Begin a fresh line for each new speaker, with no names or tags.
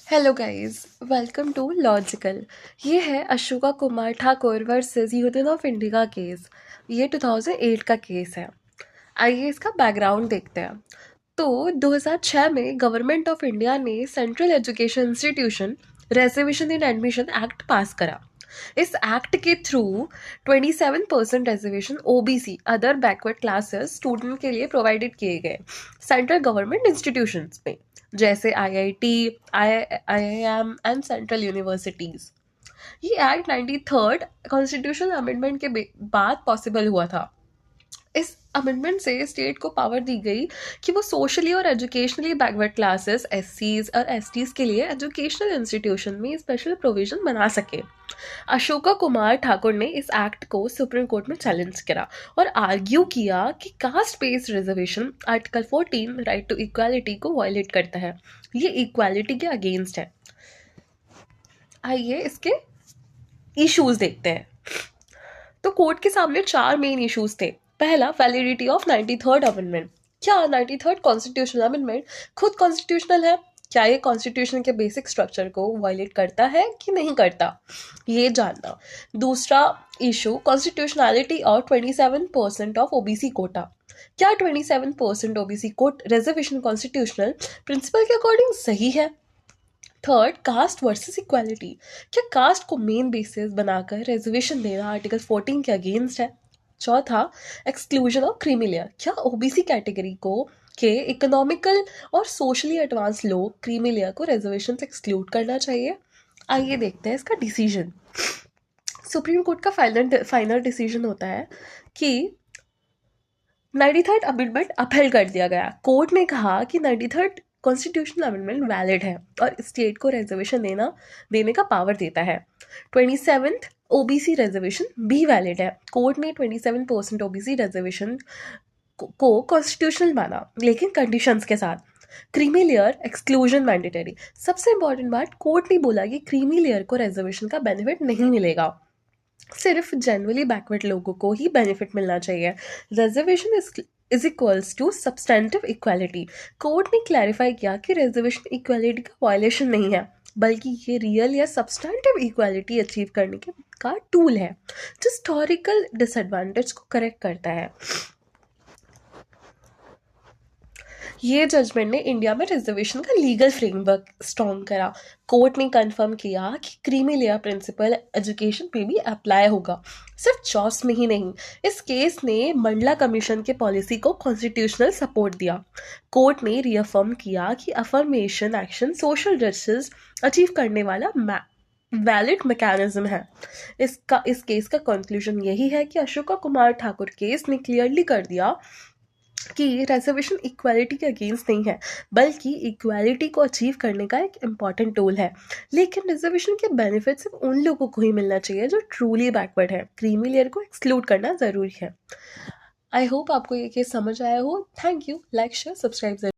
Hello guys, welcome to logical. ये है Ashoka Kumar Thakur versus Union of India का केस। ये 2008 का केस है। आइए इसका बैकग्राउंड देखते हैं। तो 2006 में गवर्नमेंट ऑफ इंडिया ने सेंट्रल एजुकेशन इंस्टीट्यूशन रिजर्वेशन इन एडमिशन एक्ट पास करा। इस एक्ट के through 27% reservation OBC other backward classes student के लिए प्रोवाइडेड किए गए सेंट्रल गवर्नमेंट इंस्टीट्यूशंस में, जैसे IIT, IIM and central universities. ये एक्ट 93rd कॉन्स्टिट्यूशनल अमेंडमेंट के बाद पॉसिबल हुआ था। इस अमेंडमेंट से स्टेट को पावर दी गई कि वो सोशली और एजुकेशनली बैकवर्ड क्लासेस, एससीज और एसटीज के लिए एजुकेशनल इंस्टीट्यूशन में स्पेशल प्रोविजन बना सके। अशोका कुमार ठाकुर ने इस एक्ट को सुप्रीम कोर्ट में चैलेंज करा और आर्ग्यू किया कि caste based reservation article 14 right to equality को वायलेट करता है। ये इक्वालिटी के अगेंस्ट है। आइए इसके इश्यूज देखते हैं। तो कोर्ट के सामने 4 मेन इश्यूज थे। पहला, वैलिडिटी ऑफ 93rd अमेंडमेंट। क्या 93rd कॉन्स्टिट्यूशनल अमेंडमेंट खुद कॉन्स्टिट्यूशनल है? क्या ये कॉन्स्टिट्यूशन के बेसिक स्ट्रक्चर को वायलेट करता है कि नहीं करता, ये जानना। दूसरा इशू, कॉन्स्टिट्यूशनैलिटी और 27% ऑफ ओबीसी कोटा। क्या 27% OBC quota reservation constitutional principle के अकॉर्डिंग सही है? Third, caste versus equality. क्या कास्ट को मेन बेसिस बनाकर रिजर्वेशन देना आर्टिकल 14 के अगेंस्ट है? चौथा, एक्सक्लूजन ऑफ क्रीमी लेयर। क्या ओबीसी कैटेगरी को के इकोनॉमिकल और सोशली एडवांस लोग क्रीमी लेयर को रिजर्वेशन से एक्सक्लूड करना चाहिए? आइए देखते हैं इसका डिसीजन। सुप्रीम कोर्ट का फाइनल डिसीजन होता है कि 93rd अमेंडमेंट अपहेल कर दिया गया। कोर्ट ने कहा कि 93rd कॉन्स्टिट्यूशनल अमेंडमेंट वैलिड है और स्टेट को रिजर्वेशन देने का पावर देता है। 27th ओबीसी रिजर्वेशन भी वैलिड है। कोर्ट ने 27% ओबीसी रिजर्वेशन को कॉन्स्टिट्यूशनल माना, लेकिन कंडीशंस के साथ। Creamy layer exclusion mandatory. सबसे इंपॉर्टेंट बात, कोर्ट ने बोला कि क्रीमी लेयर को रिजर्वेशन का बेनिफिट नहीं मिलेगा, सिर्फ जनरली बैकवर्ड लोगों को ही बेनिफिट मिलना चाहिए। Reservation is equals to substantive equality. Court ने क्लैरिफाई किया कि रिजर्वेशन इक्वालिटी का वायलेशन नहीं है, बल्कि ये रियल या सब्सटेंटिव इक्वालिटी अचीव करने का टूल है जो हिस्टोरिकल डिसएडवांटेज को करेक्ट करता है। ये जजमेंट ने इंडिया में रिजर्वेशन का लीगल फ्रेमवर्क स्ट्रॉन्ग करा। कोर्ट ने कंफर्म किया कि क्रीमी लेयर प्रिंसिपल एजुकेशन पे भी अप्लाई होगा, सिर्फ जॉब्स में ही नहीं। इस केस ने मंडला कमीशन के पॉलिसी को कॉन्स्टिट्यूशनल सपोर्ट दिया। कोर्ट ने रिअफर्म किया कि affirmation action social justice achieve करने वाला वैलिड मैकेनिज्म है। इस केस का कंक्लूजन यही है कि अशोका कुमार ठाकुर केस ने क्लियरली कर दिया कि रिजर्वेशन इक्वालिटी के अगेंस्ट नहीं है, बल्कि इक्वालिटी को अचीव करने का एक इम्पॉर्टेंट टूल है। लेकिन रिजर्वेशन के बेनिफिट सिर्फ उन लोगों को ही मिलना चाहिए जो ट्रूली बैकवर्ड है। क्रीमी लेयर को एक्सक्लूड करना ज़रूरी है। आई होप आपको ये केस समझ आया हो। Thank you. Like, share, subscribe.